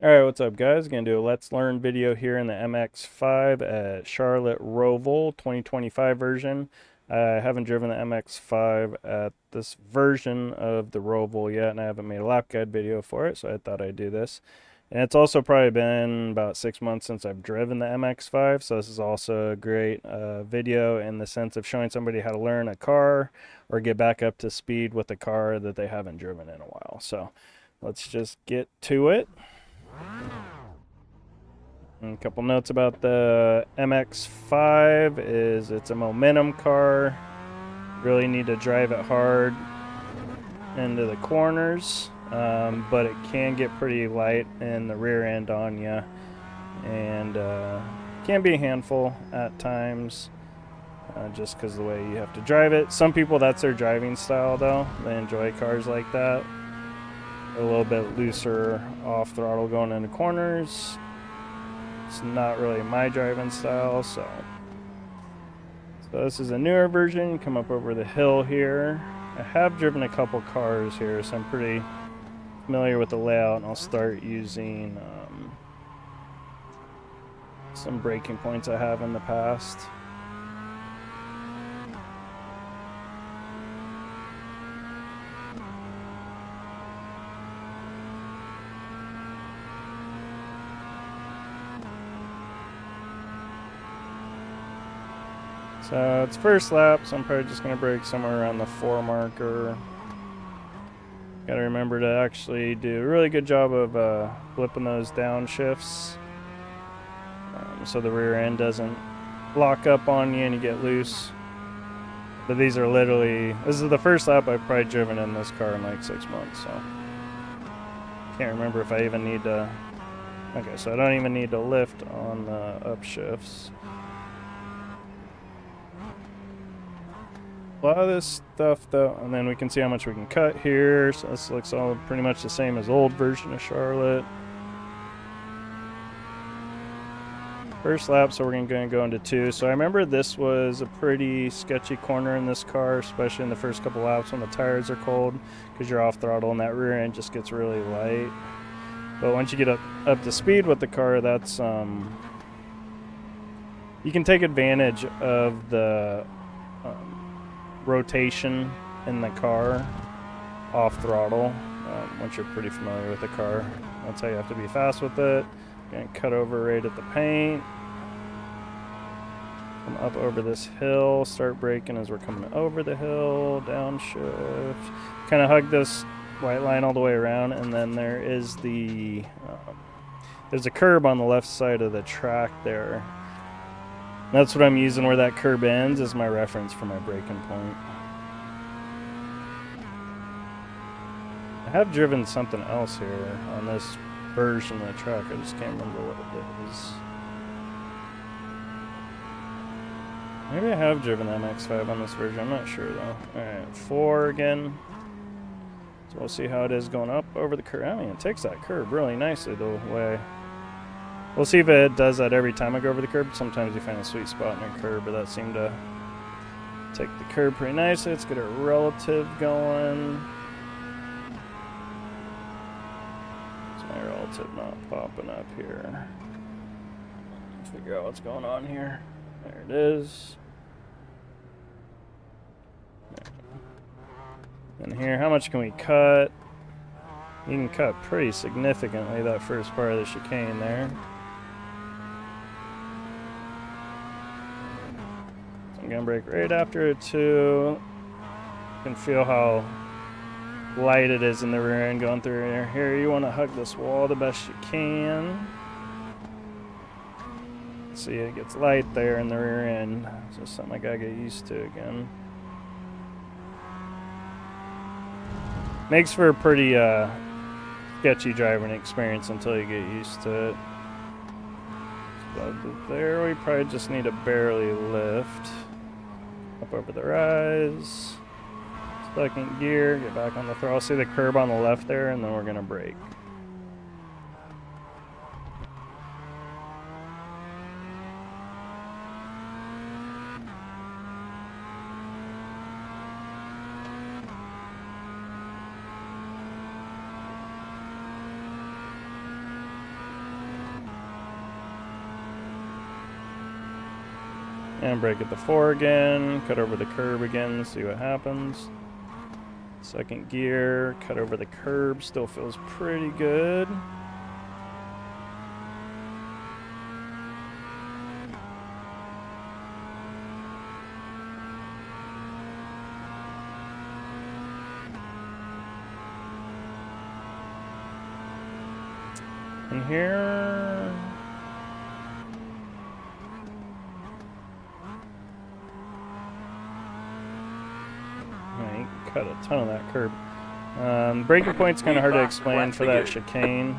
Alright, what's up guys? Gonna do a Let's Learn video here in the MX5 at Charlotte Roval 2025 version. I haven't driven the MX5 at this version of the Roval yet, and I haven't made a lap guide video for it, so I thought I'd do this. And it's also probably been about 6 months since I've driven the MX5, so this is also a great video in the sense of showing somebody how to learn a car or get back up to speed with a car that they haven't driven in a while. So let's just get to it. And a couple notes about the MX5 is it's a momentum car. Really need to drive it hard into the corners, but it can get pretty light in the rear end on you, and can be a handful at times, just because of the way you have to drive it. Some people, that's their driving style though. They enjoy cars like that. A little bit looser off throttle going into corners. It's not really my driving style, so this is a newer version. Come up over the hill here. I have driven a couple cars here, so I'm pretty familiar with the layout, and I'll start using some braking points I have in the past. So it's first lap, so I'm probably just going to brake somewhere around the 4 marker. Got to remember to actually do a really good job of flipping those downshifts, so the rear end doesn't lock up on you and you get loose. But these are literally, this is the first lap I've probably driven in this car in like 6 months, so can't remember if I even need to. Okay, so I don't even need to lift on the upshifts. A lot of this stuff though, and then we can see how much we can cut here. So this looks all pretty much the same as old version of Charlotte. First lap, so we're going to go into 2. So I remember this was a pretty sketchy corner in this car, especially in the first couple laps when the tires are cold, because you're off throttle and that rear end just gets really light. But once you get up to speed with the car, that's you can take advantage of the rotation in the car off throttle once you're pretty familiar with the car. That's how you have to be fast with it. Gonna cut over right at the paint. Come up over this hill, start braking as we're coming over the hill, downshift. Kind of hug this white line all the way around, and then there is there's a curb on the left side of the track there. That's what I'm using, where that curb ends is my reference for my braking point. I have driven something else here on this version of the track. I just can't remember what it is. Maybe I have driven the MX5 on this version. I'm not sure though. Alright, 4 again. So we'll see how it is going up over the curb. I mean, it takes that curb really nicely the way. We'll see if it does that every time I go over the curb. Sometimes you find a sweet spot in a curb, but that seemed to take the curb pretty nicely. Let's get a relative going. Is my relative not popping up here? Let's figure out what's going on here. There it is. And here, how much can we cut? You can cut pretty significantly that first part of the chicane there. I'm gonna brake right after it too. You can feel how light it is in the rear end going through here. Here, you want to hug this wall the best you can. See, it gets light there in the rear end. It's just something I gotta get used to again. Makes for a pretty sketchy driving experience until you get used to it. So there, we probably just need to barely lift. Up over the rise. Second gear, get back on the throttle. See the curb on the left there, and then we're gonna brake. And brake at the 4 again, cut over the curb again, see what happens. Second gear, cut over the curb, still feels pretty good. And here, I cut a ton of that curb. Braking point's kind of hard to explain for that chicane.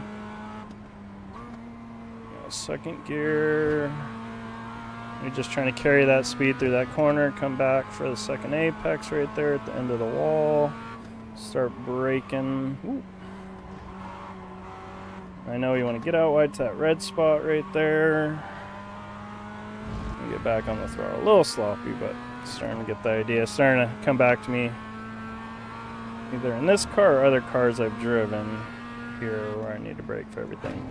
Second gear. You're just trying to carry that speed through that corner, come back for the second apex right there at the end of the wall. Start braking. Ooh. I know you want to get out wide to that red spot right there. And get back on the throttle. A little sloppy, but starting to get the idea. Starting to come back to me. Either in this car or other cars I've driven here where I need to brake for everything.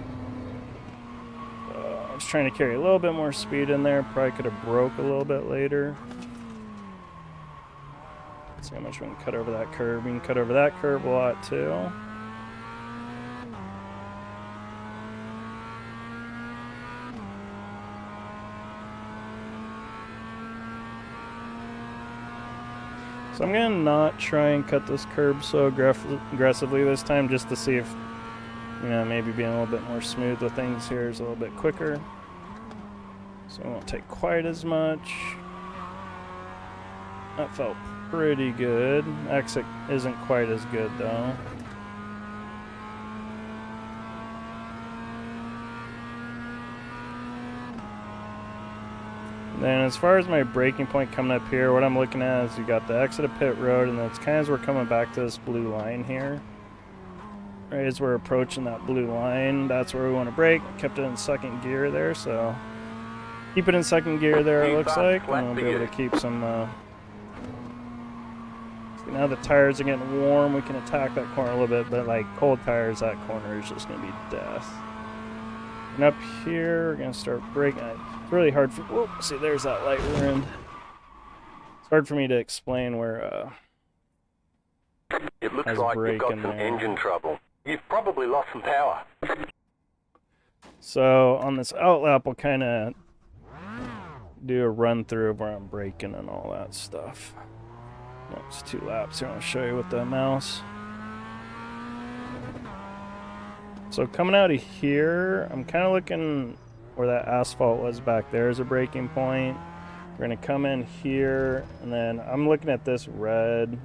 I was trying to carry a little bit more speed in there. Probably could have broke a little bit later. Let's see how much we can cut over that curb. We can cut over that curb a lot too. So I'm going to not try and cut this curb so aggressively this time, just to see if, you know, maybe being a little bit more smooth with things here is a little bit quicker. So it won't take quite as much. That felt pretty good. Exit isn't quite as good though. Then as far as my braking point coming up here, what I'm looking at is you got the exit of pit road, and then it's kind of as we're coming back to this blue line here. Right as we're approaching that blue line, that's where we want to brake. Kept it in second gear there, so keep it in second gear there, it looks like, and we'll be able to keep some... See, now the tires are getting warm, we can attack that corner a little bit, but like cold tires, that corner is just going to be death. And up here, we're going to start braking. It's really hard for... Whoop, see, there's that light we're in. It's hard for me to explain where... It looks like you've got some engine trouble. You've probably lost some power. So, on this outlap, we'll kind of do a run-through of where I'm braking and all that stuff. That's 2 laps here. I'll show you with the mouse. So coming out of here, I'm kind of looking where that asphalt was back there as a braking point. We're going to come in here, and then I'm looking at this red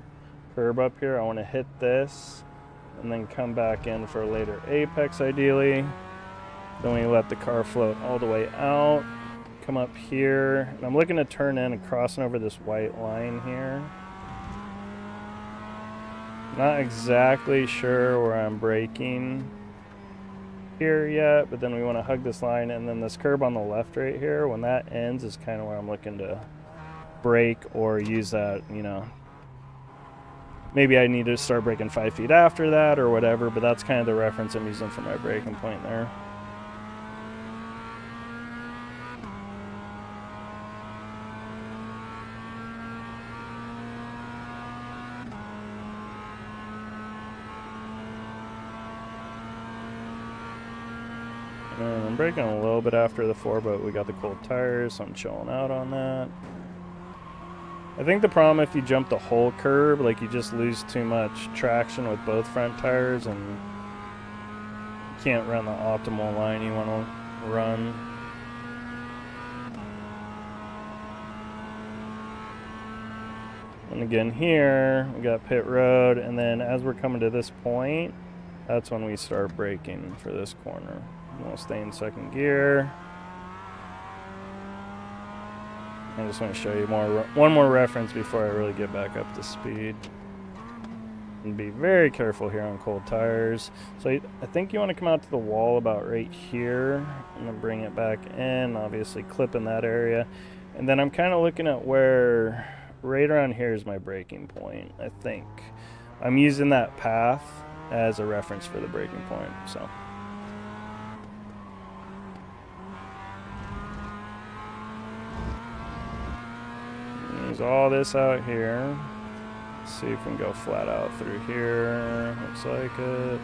curb up here. I want to hit this, and then come back in for a later apex ideally. Then we let the car float all the way out. Come up here, and I'm looking to turn in and crossing over this white line here. Not exactly sure where I'm braking here yet, but then we want to hug this line, and then this curb on the left right here, when that ends is kind of where I'm looking to brake or use that, you know, maybe I need to start braking 5 feet after that or whatever, but that's kind of the reference I'm using for my braking point there. And I'm braking a little bit after the 4, but we got the cold tires, so I'm chilling out on that. I think the problem if you jump the whole curb, like you just lose too much traction with both front tires and you can't run the optimal line you want to run. And again here, we got pit road, and then as we're coming to this point, that's when we start braking for this corner. We'll stay in second gear. I just want to show you one more reference before I really get back up to speed. And be very careful here on cold tires. So I think you want to come out to the wall about right here and then bring it back in, obviously clipping that area. And then I'm kind of looking at where right around here is my braking point, I think. I'm using that path as a reference for the braking point, so. There's all this out here. Let's see if we can go flat out through here. Looks like it.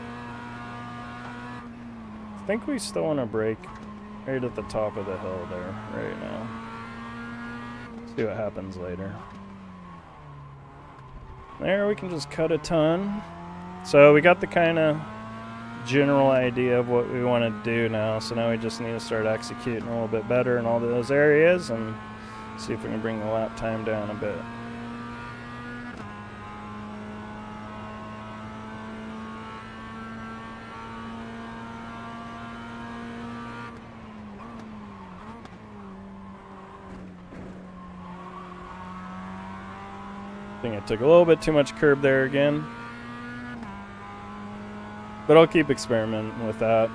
I think we still want to brake right at the top of the hill there right now. See what happens later. There, we can just cut a ton. So we got the kind of general idea of what we want to do now. So now we just need to start executing a little bit better in all those areas and see if we can bring the lap time down a bit. I think I took a little bit too much curb there again. But I'll keep experimenting with that.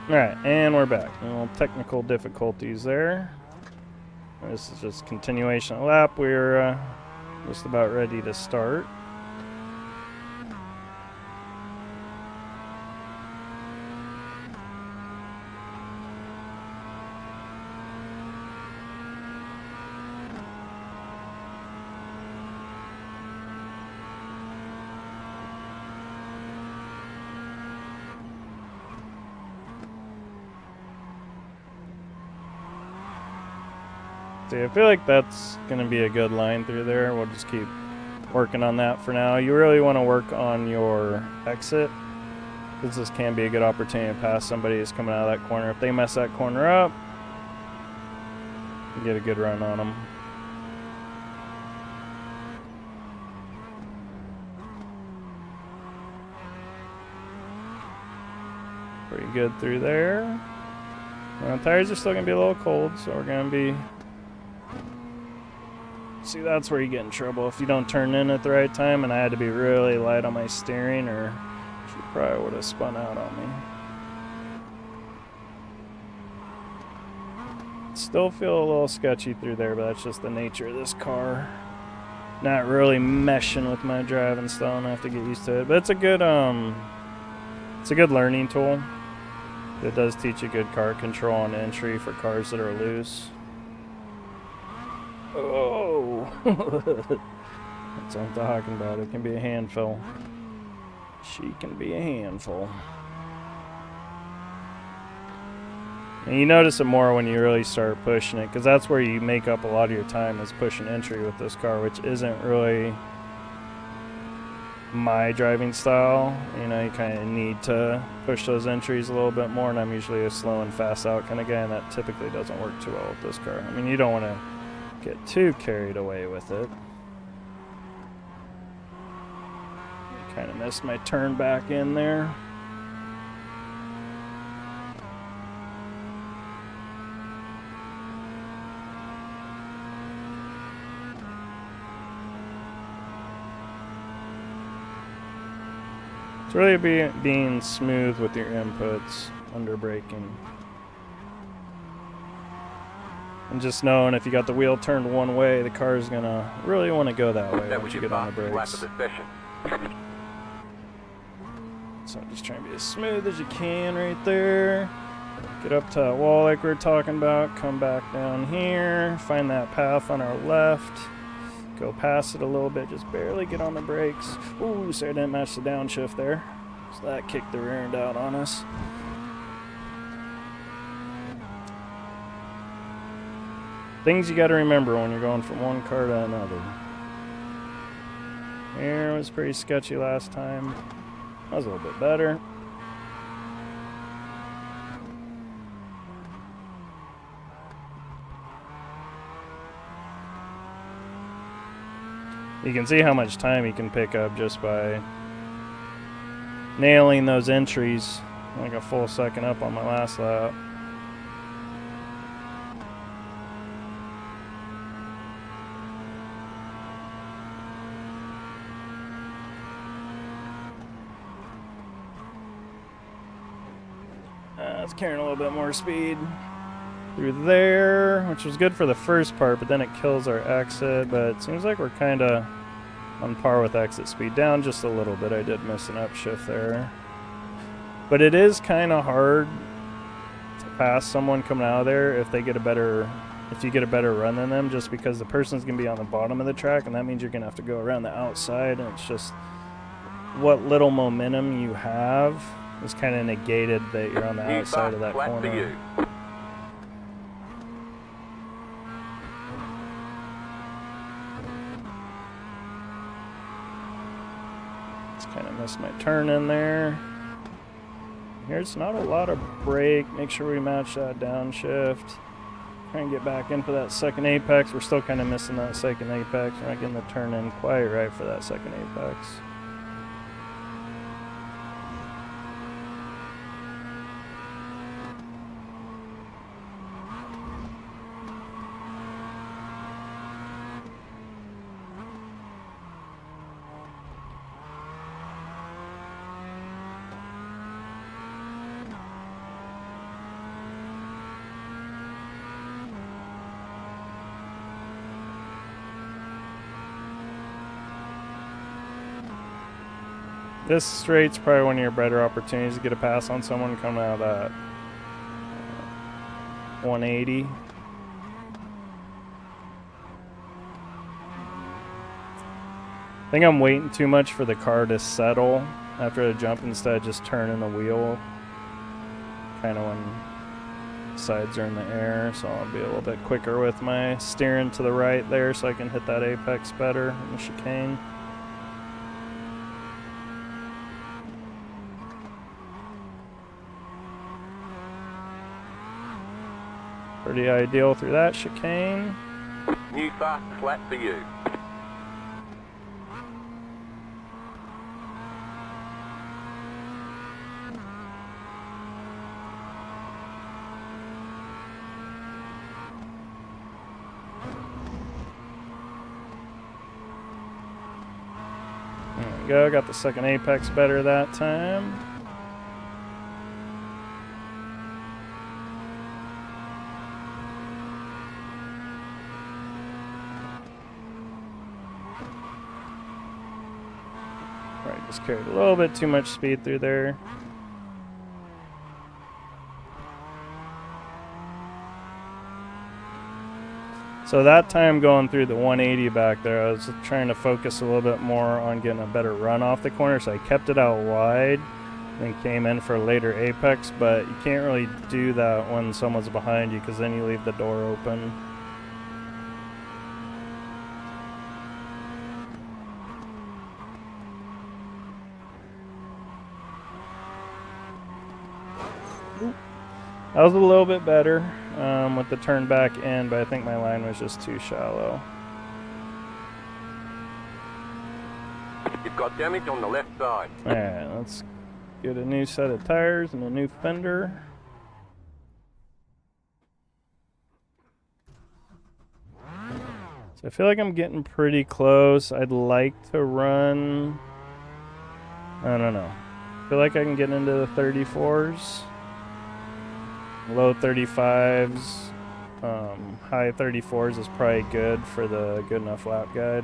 Alright, and we're back. A little technical difficulties there. This is just continuation of lap. We're just about ready to start. See, I feel like that's going to be a good line through there. We'll just keep working on that for now. You really want to work on your exit, because this can be a good opportunity to pass somebody who's coming out of that corner. If they mess that corner up, you get a good run on them. Pretty good through there. The tires are still going to be a little cold, so we're going to be... See, that's where you get in trouble if you don't turn in at the right time, and I had to be really light on my steering or she probably would have spun out on me. Still feel a little sketchy through there, but that's just the nature of this car. Not really meshing with my driving style, and I have to get used to it. But it's a good learning tool. It does teach you good car control on entry for cars that are loose. Oh, that's what I'm talking about. It can be a handful. She can be a handful. And you notice it more when you really start pushing it, because that's where you make up a lot of your time, is pushing entry with this car, which isn't really my driving style. You know, you kind of need to push those entries a little bit more, and I'm usually a slow and fast out kind of guy, and that typically doesn't work too well with this car. I mean, you don't want to get too carried away with it. Kind of missed my turn back in there. It's really being smooth with your inputs under braking. And just knowing if you got the wheel turned one way, the car's gonna really want to go that way once you get on the brakes. So I'm just trying to be as smooth as you can right there. Get up to that wall like we were talking about. Come back down here. Find that path on our left. Go past it a little bit. Just barely get on the brakes. Ooh, sorry I didn't match the downshift there. So that kicked the rear end out on us. Things you got to remember when you're going from one car to another. Here was pretty sketchy last time. That was a little bit better. You can see how much time you can pick up just by nailing those entries. Like a full second up on my last lap. It's carrying a little bit more speed. through there, which was good for the first part, but then it kills our exit. But it seems like we're kind of on par with exit speed. Down just a little bit. I did miss an upshift there. But it is kind of hard to pass someone coming out of there if you get a better run than them, just because the person's going to be on the bottom of the track, and that means you're going to have to go around the outside, and it's just what little momentum you have is kind of negated that you're on the outside of that corner. Just kind of missed my turn in there. Here's not a lot of brake. Make sure we match that downshift. Try and get back in for that second apex. We're still kind of missing that second apex. We're not getting the turn in quite right for that second apex. This straight's probably one of your better opportunities to get a pass on someone coming out of that 180. I think I'm waiting too much for the car to settle after the jump instead of just turning the wheel kind of when sides are in the air, so I'll be a little bit quicker with my steering to the right there so I can hit that apex better in the chicane. Pretty ideal through that chicane. New fast flat for you. There we go, got the second apex better that time. Right, just carried a little bit too much speed through there. So that time going through the 180 back there, I was trying to focus a little bit more on getting a better run off the corner, so I kept it out wide and came in for a later apex, but you can't really do that when someone's behind you because then you leave the door open. That was a little bit better with the turn back in, but I think my line was just too shallow. You've got damage on the left side. Alright, let's get a new set of tires and a new fender. So I feel like I'm getting pretty close. I'd like to run, I don't know. I feel like I can get into the 34s. Low 35s, high 34s is probably good for the good enough lap guide.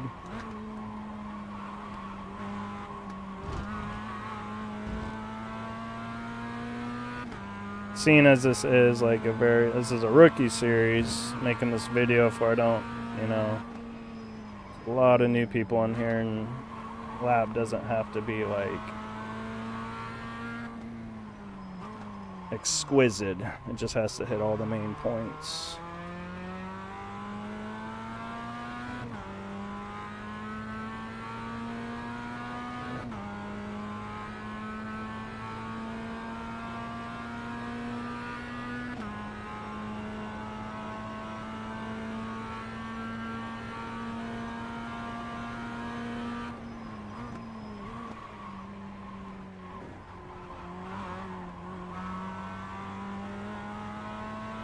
Seeing as this is like this is a rookie series, making this video for, I don't, you know, a lot of new people in here, and lap doesn't have to be like exquisite. It just has to hit all the main points.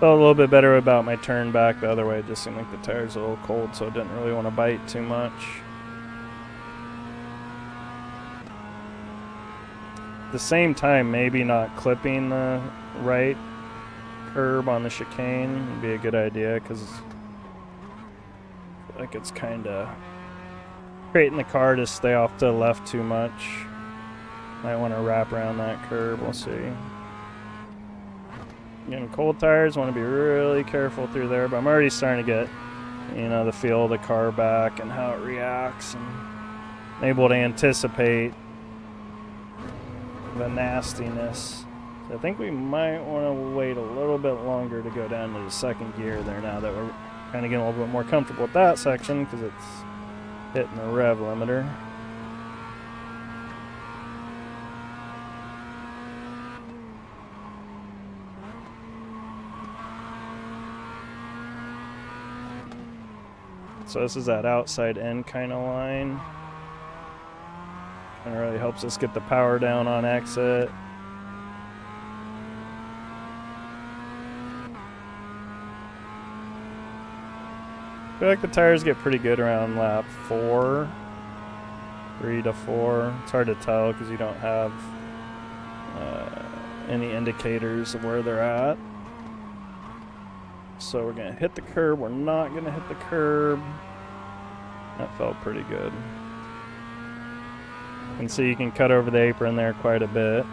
Felt a little bit better about my turn back. The other way, it just seemed like the tires were a little cold, so I didn't really want to bite too much. At the same time, maybe not clipping the right curb on the chicane would be a good idea, because I feel like it's kind of creating the car to stay off to the left too much. Might want to wrap around that curb, we'll see. Again, cold tires, want to be really careful through there, but I'm already starting to get, you know, the feel of the car back and how it reacts, and I'm able to anticipate the nastiness. So I think we might want to wait a little bit longer to go down to the second gear there now that we're kind of getting a little bit more comfortable with that section, because it's hitting the rev limiter. So this is that outside end kind of line. And it really helps us get the power down on exit. I feel like the tires get pretty good around lap 4. 3 to 4. It's hard to tell because you don't have any indicators of where they're at. So we're going to hit the curb. We're not going to hit the curb. That felt pretty good. You can see you can cut over the apron there quite a bit.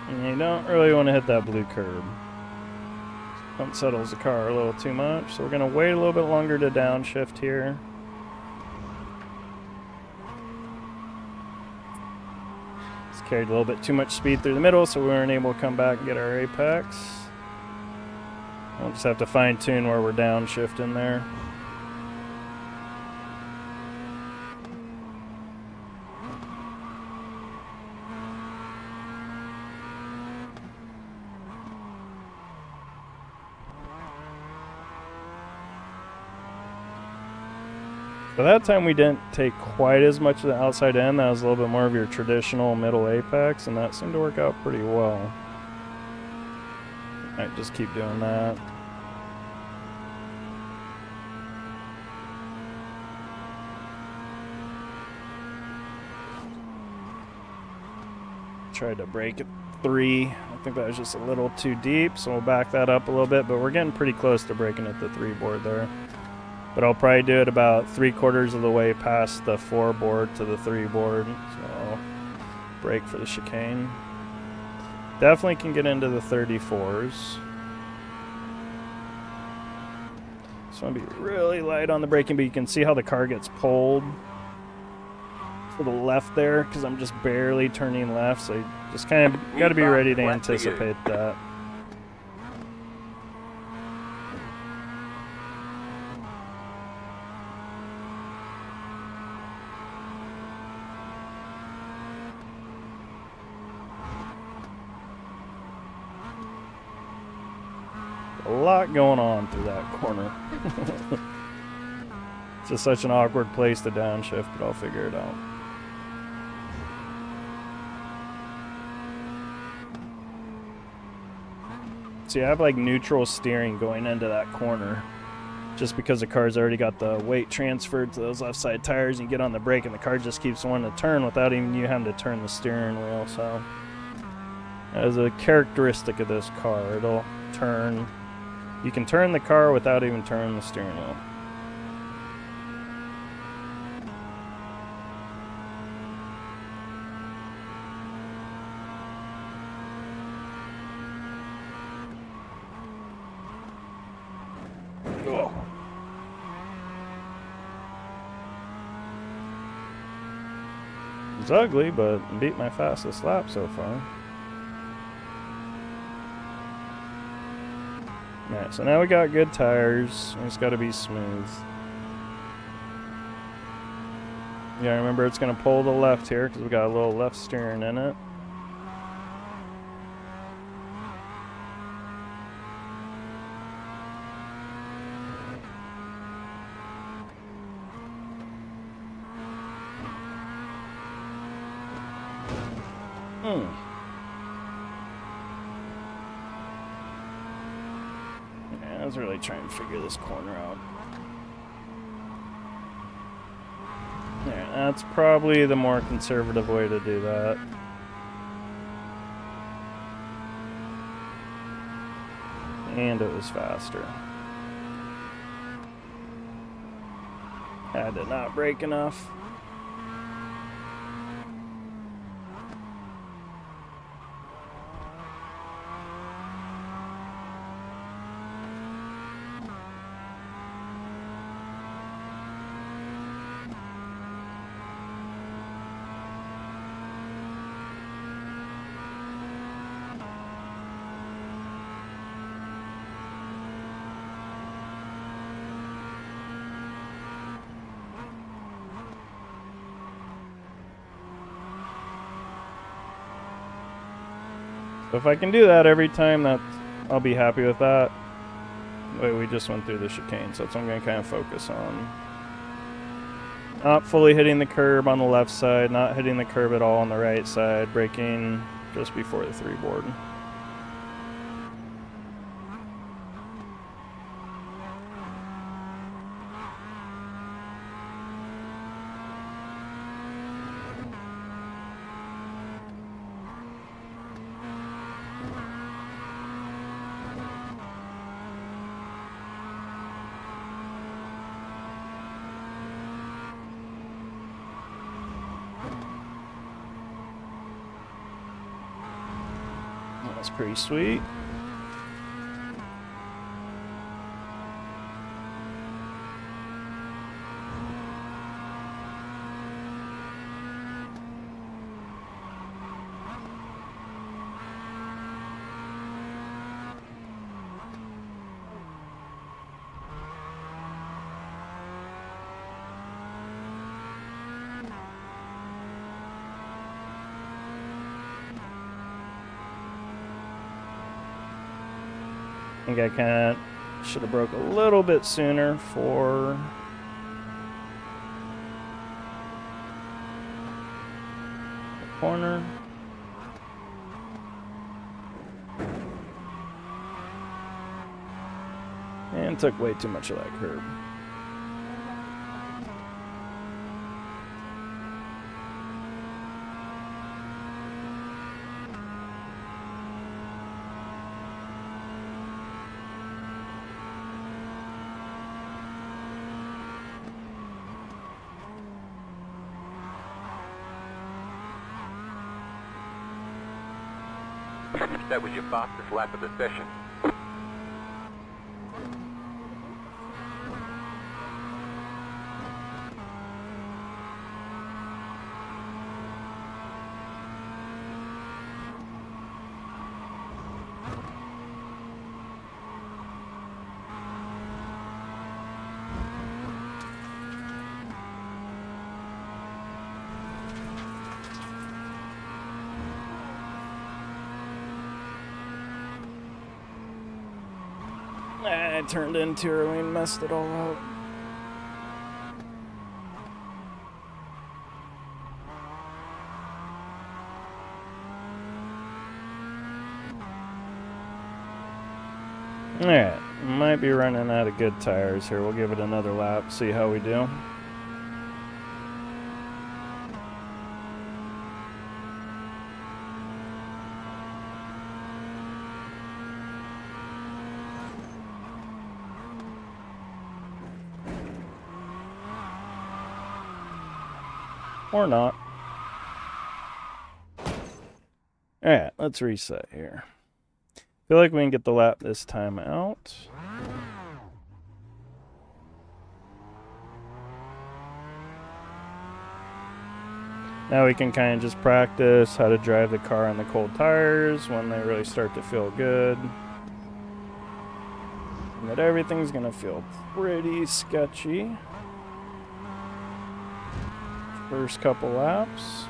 And you don't really want to hit that blue curb. Unsettles the car a little too much, so we're going to wait a little bit longer to downshift here. It's carried a little bit too much speed through the middle, so we weren't able to come back and get our apex. We'll just have to fine tune where we're downshifting there. So that time we didn't take quite as much of the outside end. That was a little bit more of your traditional middle apex, and that seemed to work out pretty well. Might just keep doing that. Tried to brake at 3. I think that was just a little too deep, so we'll back that up a little bit, but we're getting pretty close to braking at the 3 board there. But I'll probably do it about 3/4 of the way past the 4 board to the 3 board. So I'll brake for the chicane. Definitely can get into the 34s. Just want to be really light on the braking, but you can see how the car gets pulled to the left there because I'm just barely turning left. So you just kind of got to be ready to anticipate that. A lot going on through that corner. It's just such an awkward place to downshift, but I'll figure it out. So you have like neutral steering going into that corner, just because the car's already got the weight transferred to those left side tires, and you get on the brake and the car just keeps wanting to turn without even you having to turn the steering wheel. So that is a characteristic of this car. It'll turn. You can turn the car without even turning the steering wheel. Oh. It's ugly, but beat my fastest lap so far. Alright, so now we got good tires. It's got to be smooth. Yeah, remember it's going to pull to the left here because we got a little left steering in it. Yeah, I was really trying to figure this corner out. Yeah, that's probably the more conservative way to do that. And it was faster. I did not brake enough. So if I can do that every time, I'll be happy with that. Wait, we just went through the chicane, so that's what I'm going to kind of focus on. Not fully hitting the curb on the left side, not hitting the curb at all on the right side, braking just before the 3-board. That's pretty sweet. I think I kind of should have broke a little bit sooner for the corner. And took way too much of that curb. That was your fastest lap of the session. I turned into her and messed it all up. Alright, might be running out of good tires here. We'll give it another lap, see how we do. Or not. Alright, let's reset here. Feel like we can get the lap this time out. Now we can kind of just practice how to drive the car on the cold tires when they really start to feel good. And that everything's gonna feel pretty sketchy. First couple laps.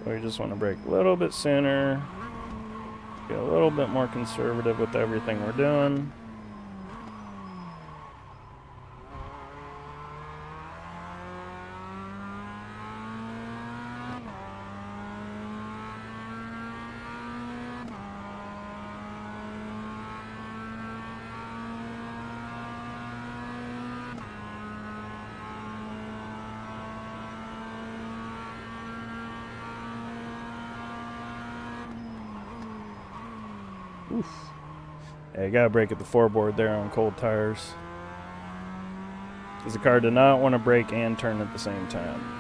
We just want to brake a little bit sooner. Get a little bit more conservative with everything we're doing. Oof. Yeah, you gotta brake at the foreboard there on cold tires. Because the car did not want to brake and turn at the same time.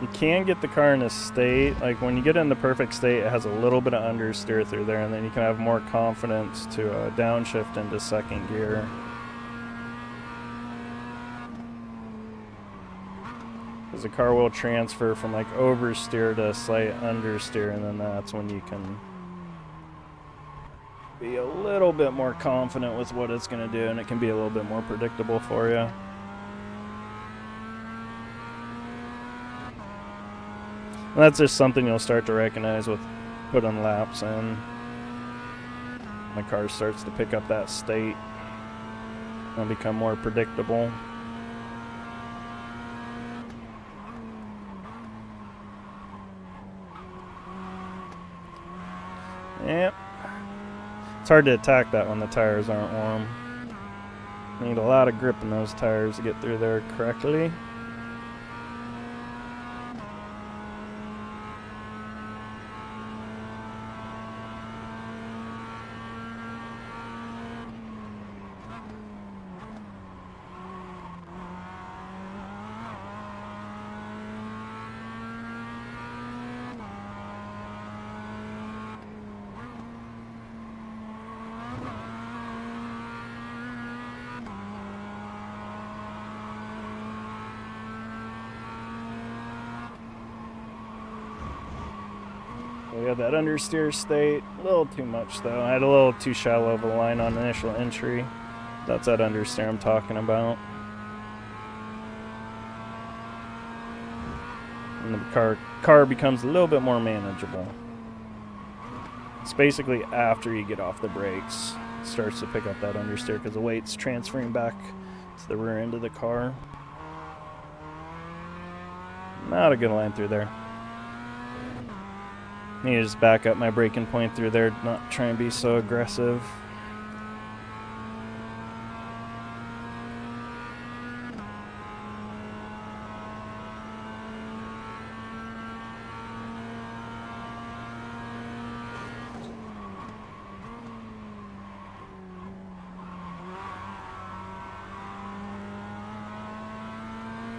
You can get the car in a state, like when you get in the perfect state, it has a little bit of understeer through there, and then you can have more confidence to downshift into second gear. Because the car will transfer from like oversteer to slight understeer, and then that's when you can be a little bit more confident with what it's going to do, and it can be a little bit more predictable for you. And that's just something you'll start to recognize with putting laps in. The car starts to pick up that state and become more predictable. Yep. It's hard to attack that when the tires aren't warm. You need a lot of grip in those tires to get through there correctly. We have that understeer state, a little too much though. I had a little too shallow of a line on initial entry. That's that understeer I'm talking about. And the car becomes a little bit more manageable. It's basically after you get off the brakes, it starts to pick up that understeer because the weight's transferring back to the rear end of the car. Not a good line through there. I need to just back up my braking point through there, not try and be so aggressive.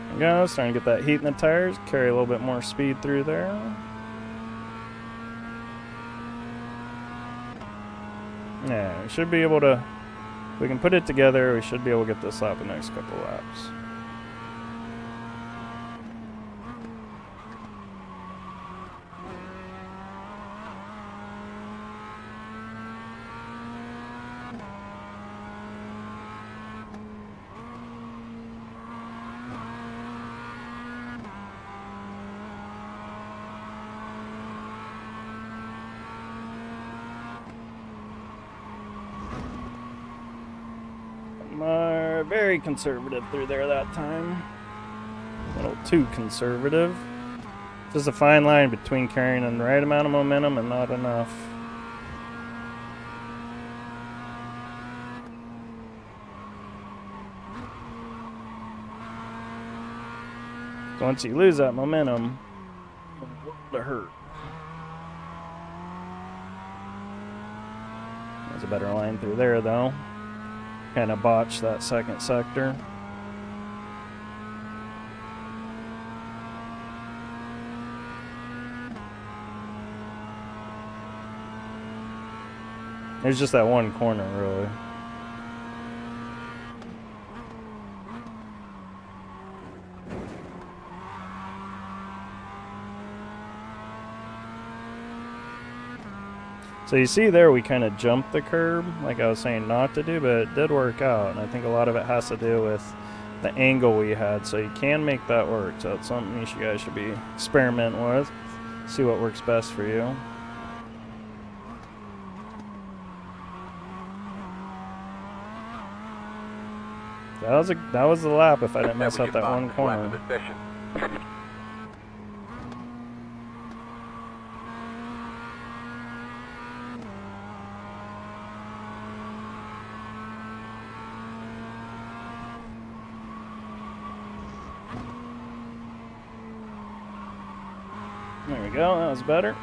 There we go, starting to get that heat in the tires, carry a little bit more speed through there. Yeah, we should be able to, if we can put it together, we should be able to get this lap the next couple laps. Very conservative through there that time. A little too conservative. Just a fine line between carrying the right amount of momentum and not enough. So once you lose that momentum, it'll hurt. There's a better line through there though. Kind of botched that second sector. There's just that one corner, really. So you see there, we kind of jumped the curb, like I was saying not to do, but it did work out. And I think a lot of it has to do with the angle we had. So you can make that work. So it's something you guys should be experimenting with. See what works best for you. That was the lap if I didn't mess up that one corner. There we go, that was better.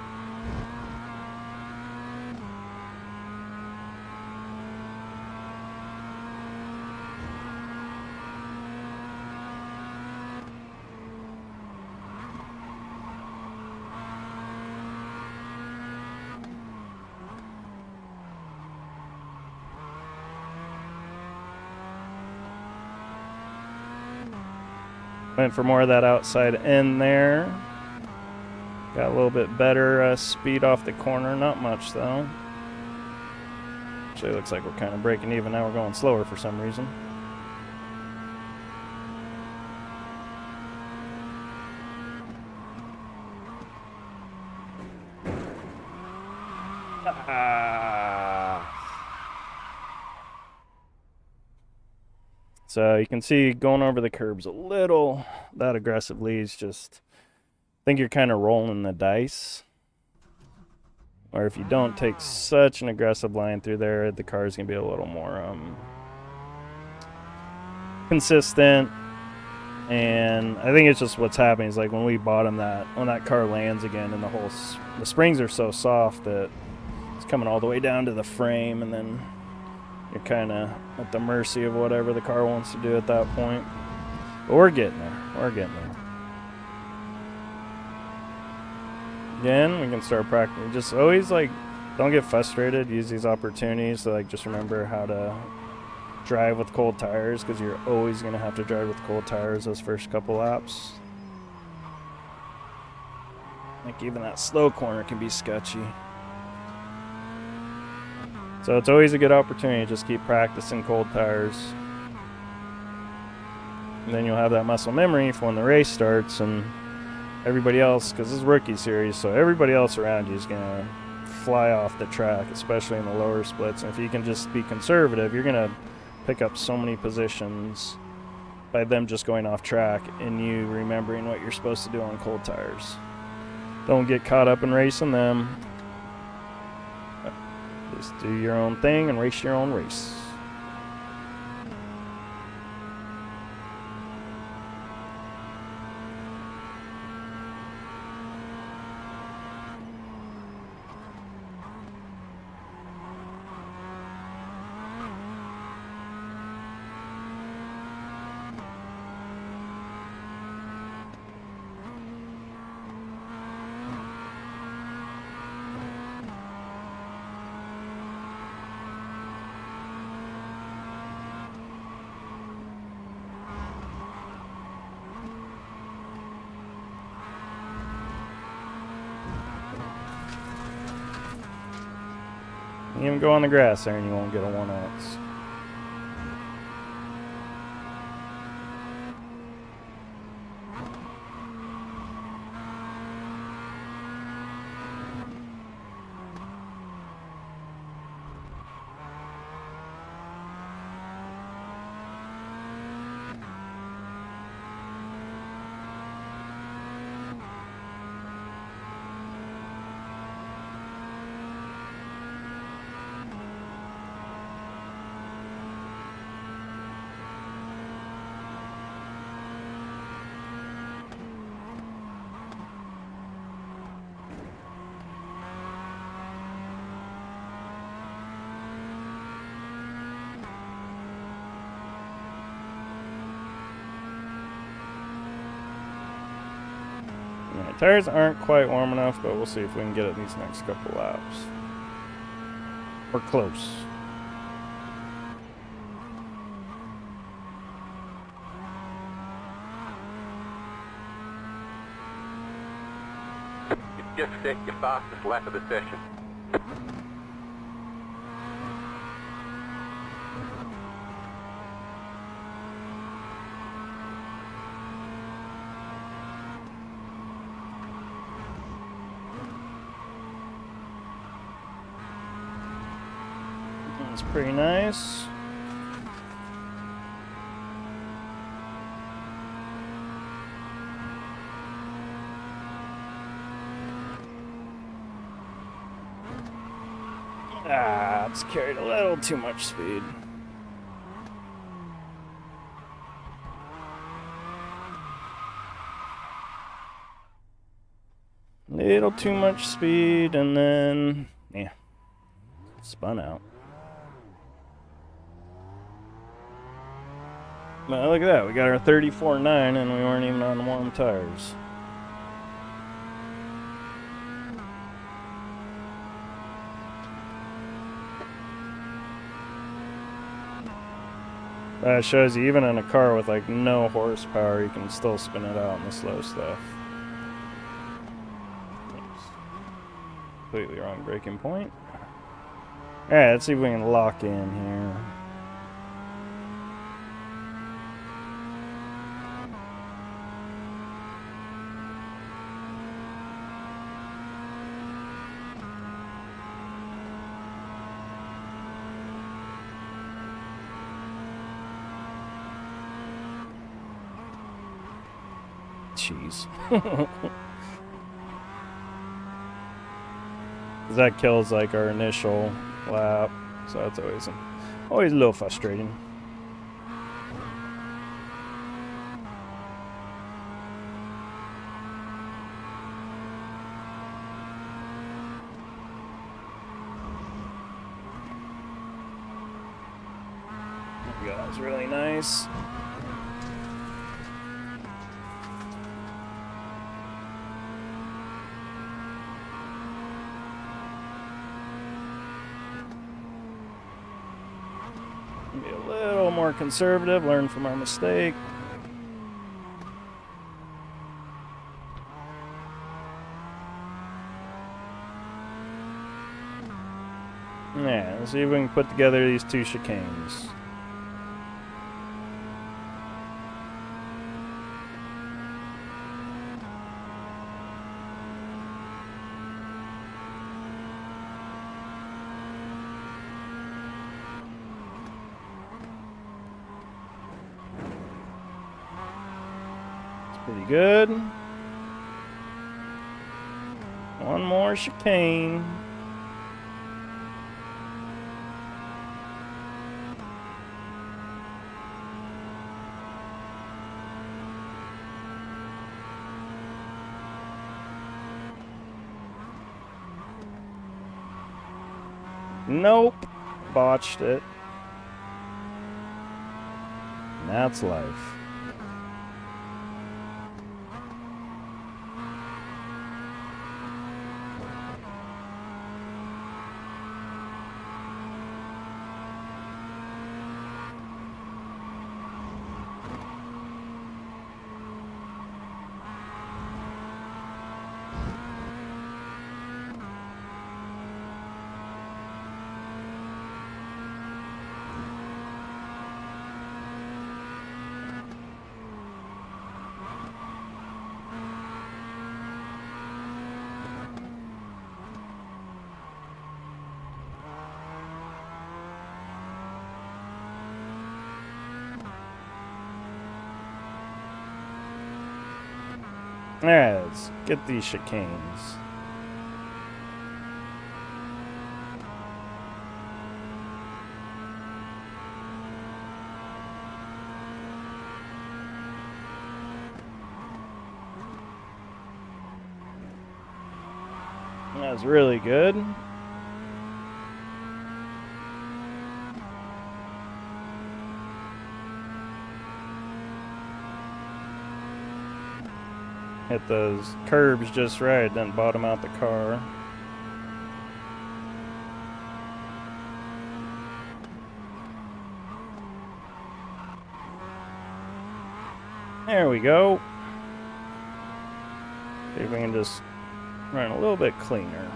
Went for more of that outside end there. Got a little bit better speed off the corner, not much though. Actually looks like we're kind of breaking even now. We're going slower for some reason. So you can see going over the curbs a little that aggressively is just, I think you're kind of rolling the dice. Or if you don't take such an aggressive line through there, the car's going to be a little more consistent. And I think it's just what's happening is like when we bottom that, when that car lands again and the springs are so soft that it's coming all the way down to the frame, and then you're kind of at the mercy of whatever the car wants to do at that point. But we're getting there. We're getting there. Again, we can start practicing. Just always, like, don't get frustrated. Use these opportunities to, like, just remember how to drive with cold tires, because you're always going to have to drive with cold tires those first couple laps. Like, even that slow corner can be sketchy. So it's always a good opportunity to just keep practicing cold tires. And then you'll have that muscle memory for when the race starts, and everybody else, because this is rookie series, so everybody else around you is going to fly off the track, especially in the lower splits. And if you can just be conservative, you're going to pick up so many positions by them just going off track and you remembering what you're supposed to do on cold tires. Don't get caught up in racing them. Just do your own thing and race your own race. You even go on the grass there and you won't get a 1X. Yeah, tires aren't quite warm enough, but we'll see if we can get it these next couple laps. We're close. You just set your fastest lap of the session. That's pretty nice. Ah, it's carried a little too much speed. Little too much speed, and then, yeah, spun out. But look at that, we got our 34.9 and we weren't even on warm tires. That shows you, even in a car with like no horsepower, you can still spin it out in the slow stuff. Oops. Completely wrong braking point. Alright, let's see if we can lock in here. Jeez. That kills like our initial lap, so that's always a little frustrating. Yeah, that was really nice. Be a little more conservative, learn from our mistake. Yeah, let's see if we can put together these two chicanes. Pretty good. One more chicane. Nope. Botched it. And that's life. Alright, let's get these chicanes. That was really good. Hit those curbs just right, then bottom out the car. There we go. See if we can just run a little bit cleaner.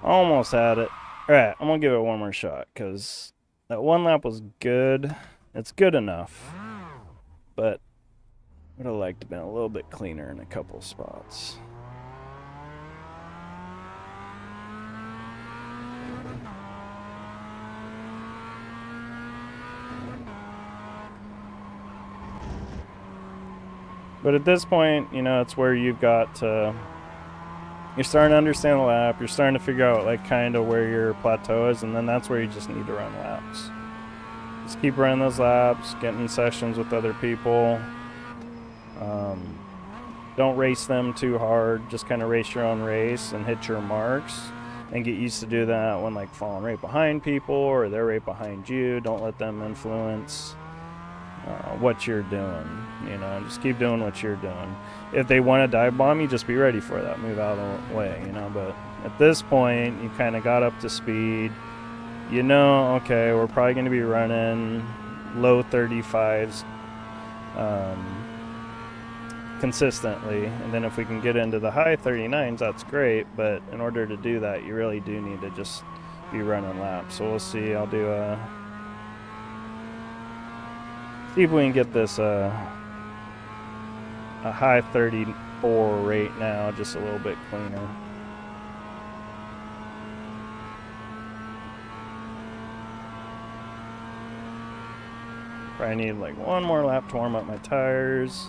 Almost had it. Alright, I'm gonna give it one more shot, because that one lap was good. It's good enough. But would have liked to have been a little bit cleaner in a couple spots. But at this point, you know, it's where you've got to... You're starting to understand the lap. You're starting to figure out, like, kind of where your plateau is. And then that's where you just need to run laps. Just keep running those laps. Get in sessions with other people. Don't race them too hard. Just kind of race your own race and hit your marks. And get used to do that when, like, falling right behind people. Or they're right behind you. Don't let them influence what you're doing, you know, just keep doing what you're doing. If they want to dive bomb you, just be ready for that, move out of the way, you know. But at this point, you kind of got up to speed, you know, okay, we're probably going to be running low 35s consistently, and then if we can get into the high 39s, that's great. But in order to do that, you really do need to just be running laps. So we'll see. I'll do a see if we can get this a high 34 rate now, just a little bit cleaner. Probably need like one more lap to warm up my tires.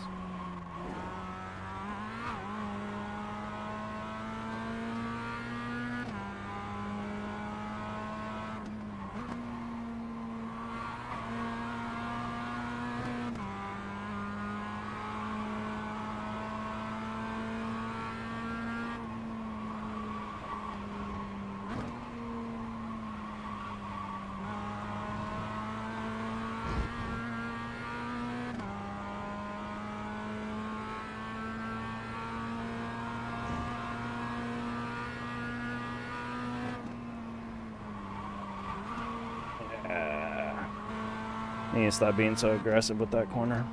I need to stop being so aggressive with that corner.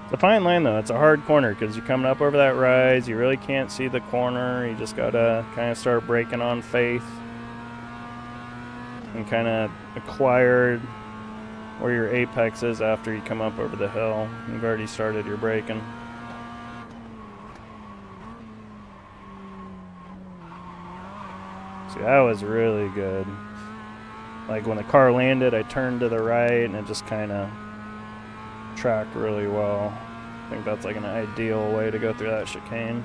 It's a fine line though. It's a hard corner because you're coming up over that rise. You really can't see the corner. You just gotta kind of start breaking on faith and kind of acquire where your apex is after you come up over the hill. You've already started your braking. See, that was really good. Like when the car landed, I turned to the right and it just kind of tracked really well. I think that's like an ideal way to go through that chicane.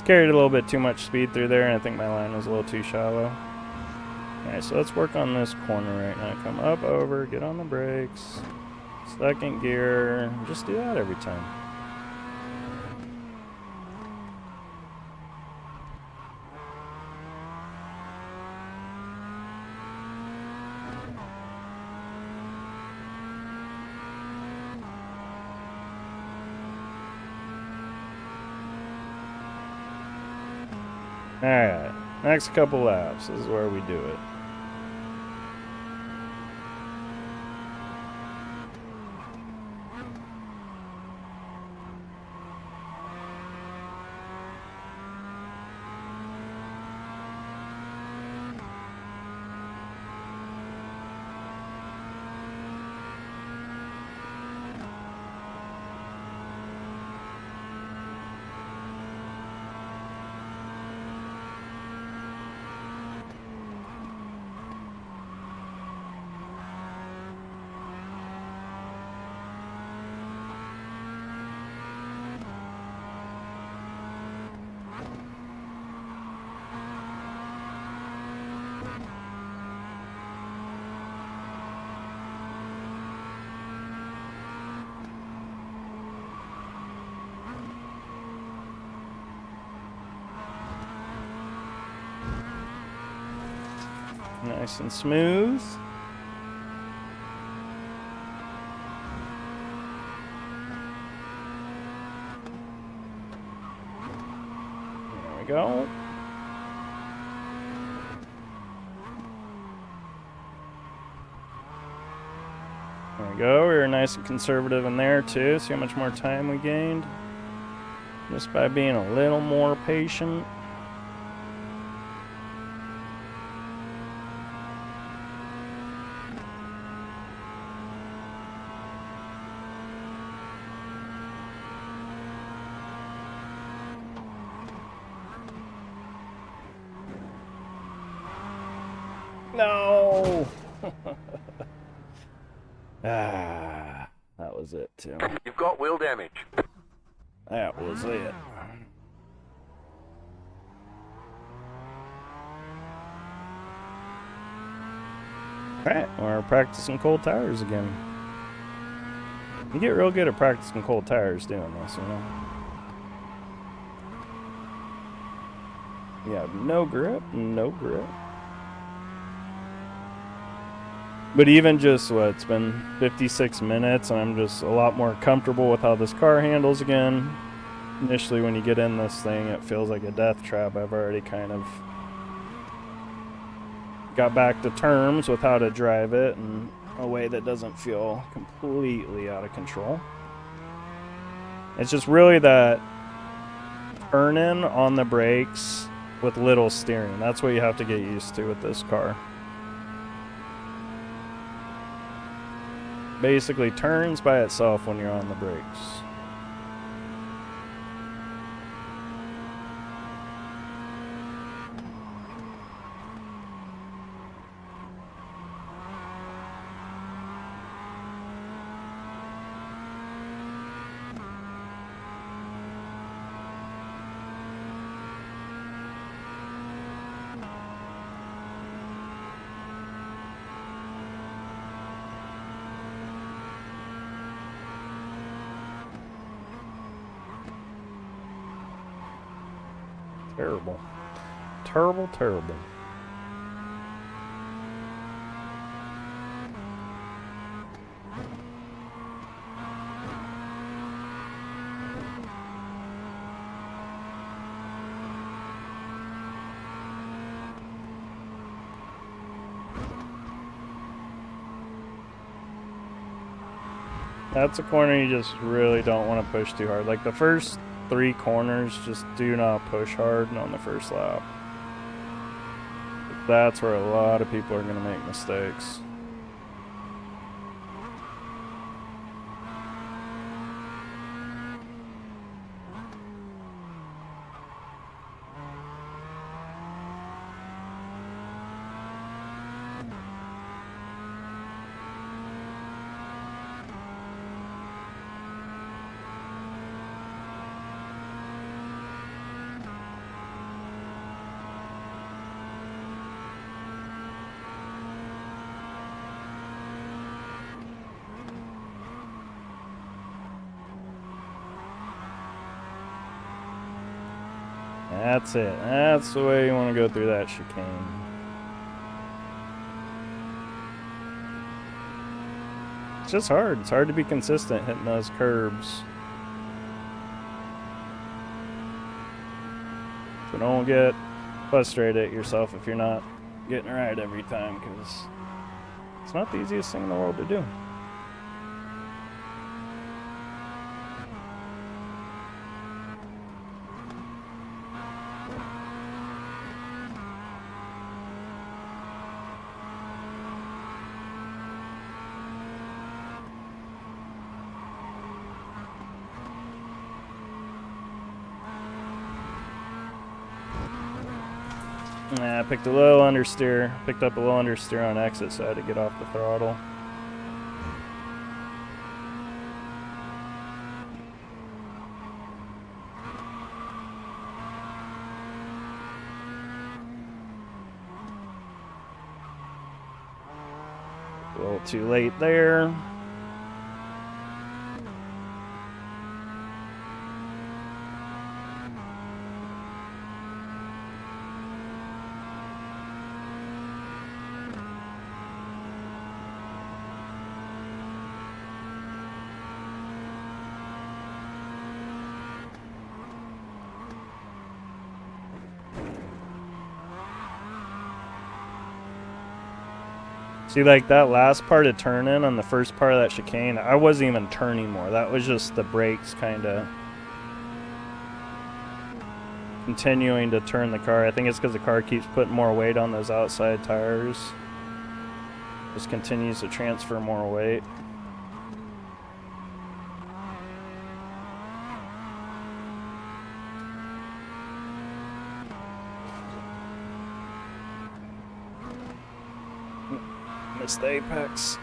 Carried a little bit too much speed through there, and I think my line was a little too shallow. Alright, so let's work on this corner right now. Come up, over, get on the brakes. Second gear. Just do that every time. Alright, next couple laps, this is where we do it. Nice and smooth. There we go. There we go. We were nice and conservative in there too. See how much more time we gained just by being a little more patient. No! Ah, that was it too. You've got wheel damage. That was it. Alright, we're practicing cold tires again. You get real good at practicing cold tires doing this, you know? You have no grip, no grip. But even just, what, it's been 56 minutes, and I'm just a lot more comfortable with how this car handles again. Initially, when you get in this thing, it feels like a death trap. I've already kind of got back to terms with how to drive it in a way that doesn't feel completely out of control. It's just really that turn-in on the brakes with little steering. That's what you have to get used to with this car. Basically turns by itself when you're on the brakes. Terrible. Terrible, terrible. That's a corner you just really don't want to push too hard. Like the first 3 corners, just do not push hard on the first lap. That's where a lot of people are going to make mistakes. That's it. That's the way you want to go through that chicane. It's just hard. It's hard to be consistent hitting those curbs. So don't get frustrated at yourself if you're not getting it right every time, because it's not the easiest thing in the world to do. Nah, I picked a little understeer. Picked up a little understeer on exit, so I had to get off the throttle. A little too late there. See, like that last part of turning on the first part of that chicane, I wasn't even turning more. That was just the brakes kind of continuing to turn the car. I think it's because the car keeps putting more weight on those outside tires. Just continues to transfer more weight. Missed the apex.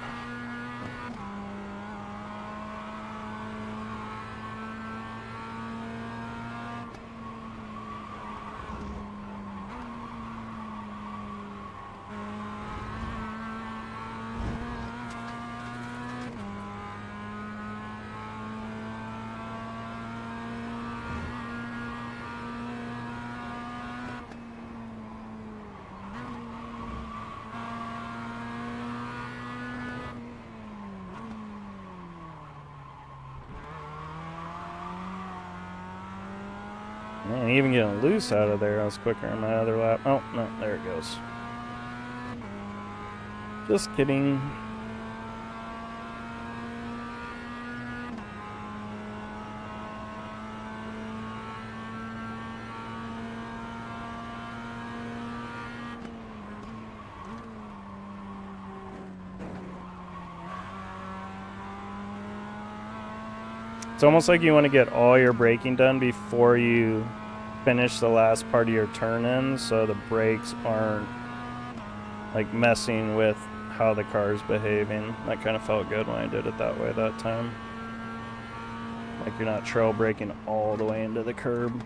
Man, even getting loose out of there, I was quicker in my other lap. Oh, no, there it goes. Just kidding. It's almost like you want to get all your braking done before you finish the last part of your turn-in, so the brakes aren't like messing with how the car's behaving. That kind of felt good when I did it that way that time. Like you're not trail braking all the way into the curb.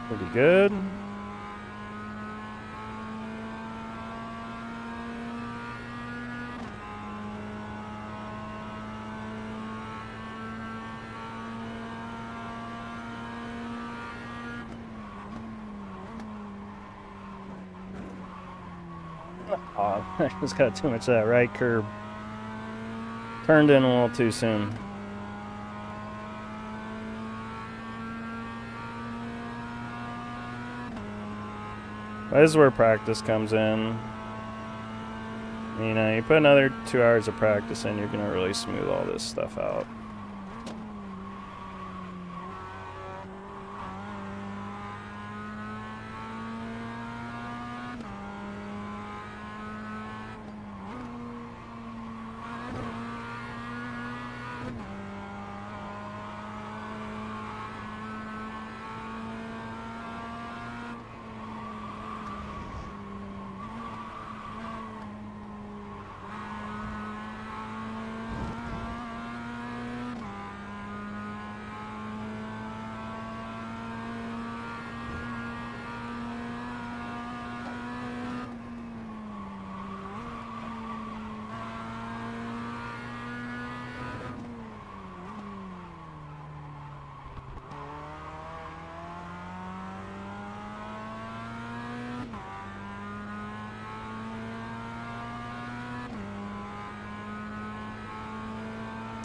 Pretty good. Oh, I just got too much of that right curb. Turned in a little too soon. This is where practice comes in. You know, you put another 2 hours of practice in, you're going to really smooth all this stuff out.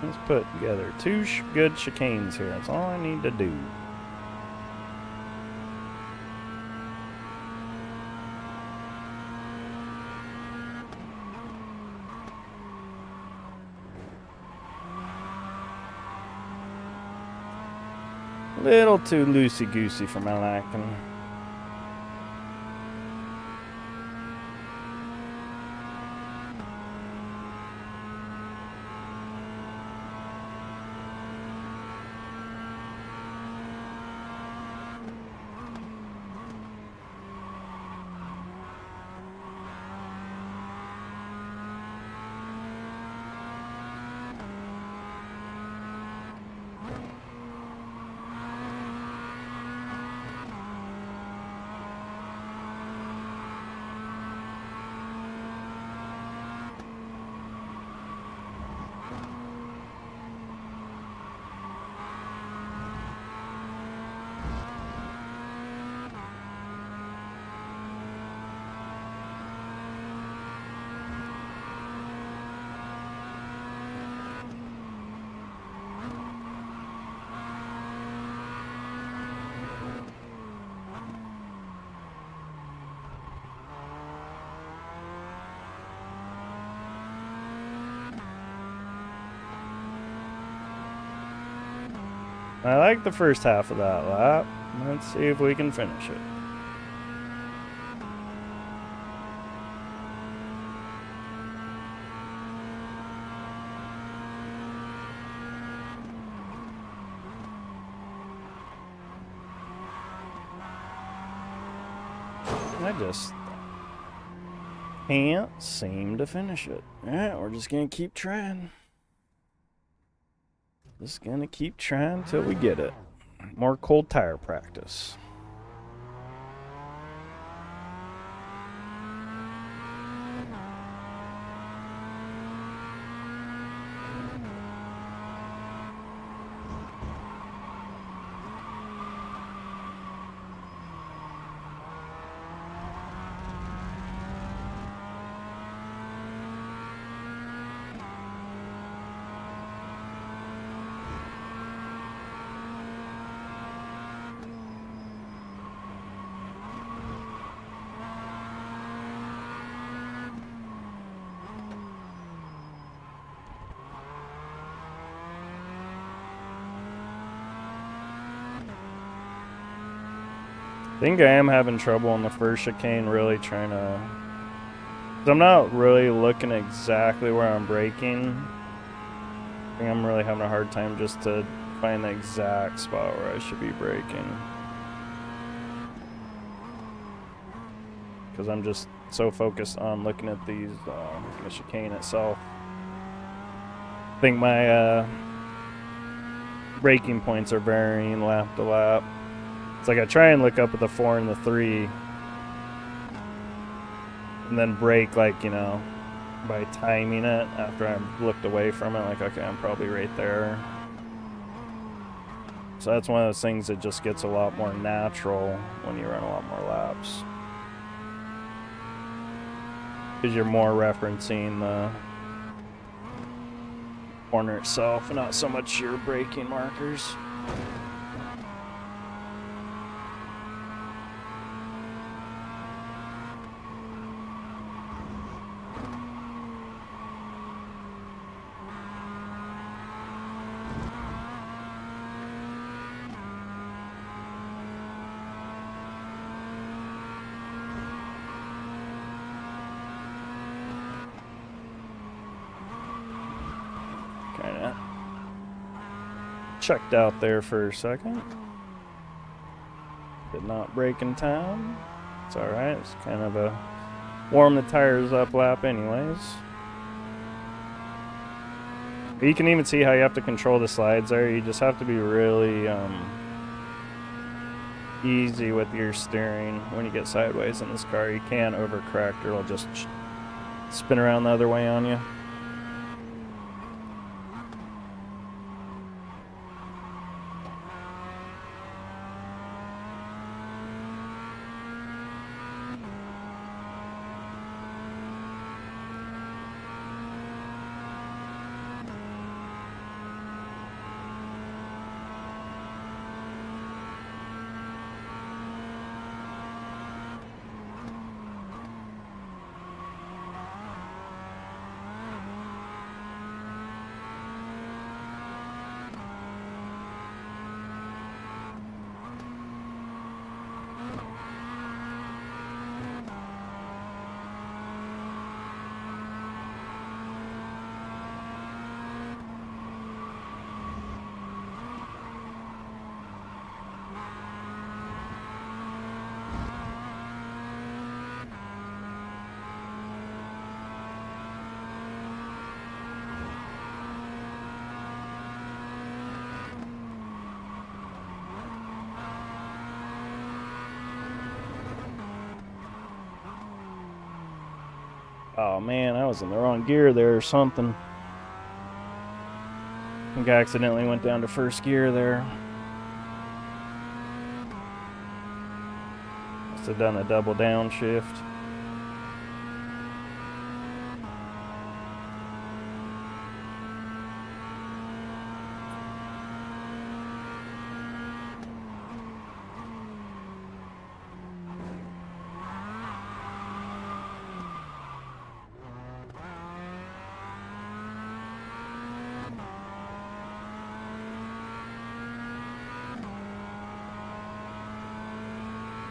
Let's put together two good chicanes here. That's all I need to do. A little too loosey-goosey for my liking. I like the first half of that lap. Let's see if we can finish it. I just can't seem to finish it. Alright, we're just gonna keep trying. Just gonna keep trying till we get it. More cold tire practice. I think I am having trouble on the first chicane, really trying to... I'm not really looking exactly where I'm braking. I think I'm really having a hard time just to find the exact spot where I should be braking. Because I'm just so focused on looking at these, the chicane itself. I think my braking points are varying lap to lap. It's like I try and look up at the 4 and the 3 and then brake, like, you know, by timing it after I've looked away from it, like, okay, I'm probably right there. So that's one of those things that just gets a lot more natural when you run a lot more laps. Because you're more referencing the corner itself and not so much your braking markers. Kinda checked out there for a second. Did not brake in time. It's alright, it's kind of a warm the tires up lap anyways. But you can even see how you have to control the slides there. You just have to be really easy with your steering when you get sideways in this car. You can't overcorrect or it'll just spin around the other way on you. Oh man, I was in the wrong gear there or something. I think I accidentally went down to first gear there. Must have done a double downshift.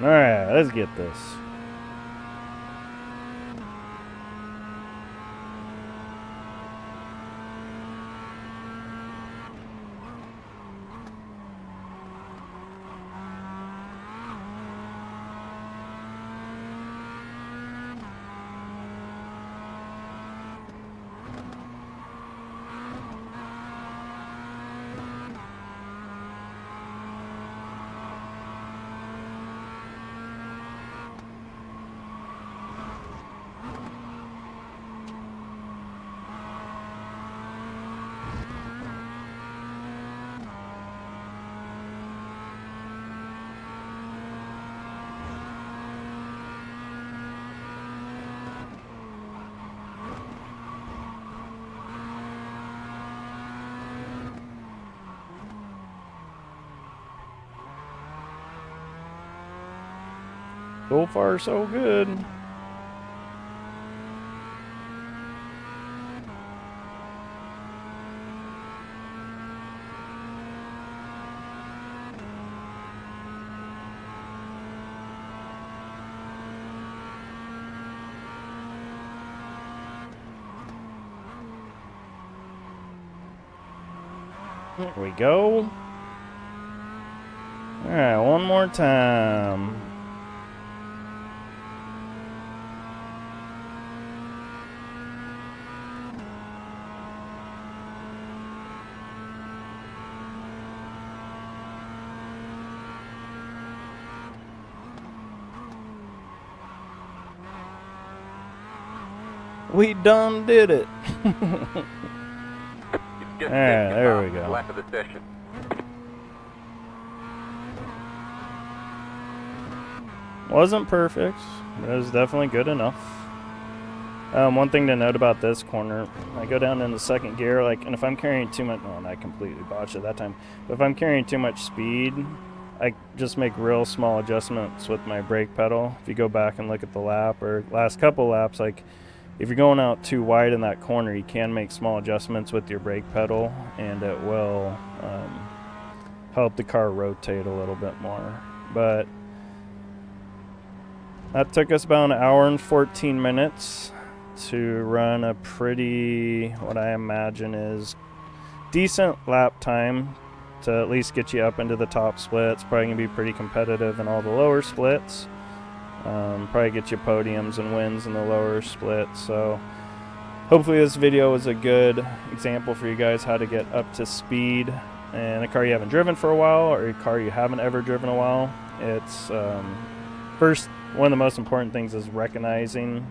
Alright, let's get this. So far, so good. There we go. Alright, one more time. We done did it. Just Alright, there we go. Lap of the session. Wasn't perfect, but it was definitely good enough. One thing to note about this corner, I go down in the second gear, like, and if I'm carrying too much, well, I completely botched it that time, but if I'm carrying too much speed, I just make real small adjustments with my brake pedal. If you go back and look at the lap or last couple laps, like, if you're going out too wide in that corner, you can make small adjustments with your brake pedal, and it will help the car rotate a little bit more. But that took us about an hour and 14 minutes to run a pretty, what I imagine is decent lap time to at least get you up into the top splits. Probably going to be pretty competitive in all the lower splits. Probably get you podiums and wins in the lower splits. So hopefully this video was a good example for you guys how to get up to speed in a car you haven't driven for a while, or a car you haven't ever driven a while. It's first, one of the most important things is recognizing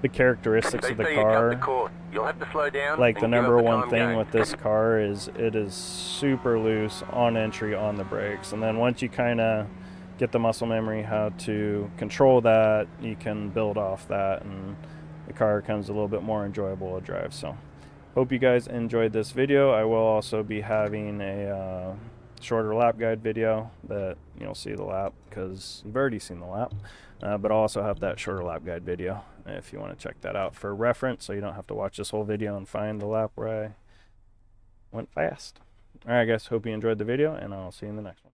the characteristics of the car. You'll have to slow down. Like, the number one thing with this car is it is super loose on entry on the brakes, and then once you kind of get the muscle memory how to control that, you can build off that, and the car becomes a little bit more enjoyable to drive. So hope you guys enjoyed this video. I will also be having a shorter lap guide video that you'll see the lap, because you've already seen the lap, but I'll also have that shorter lap guide video if you want to check that out for reference, so you don't have to watch this whole video and find the lap where I went fast. Alright guys, hope you enjoyed the video, and I'll see you in the next one.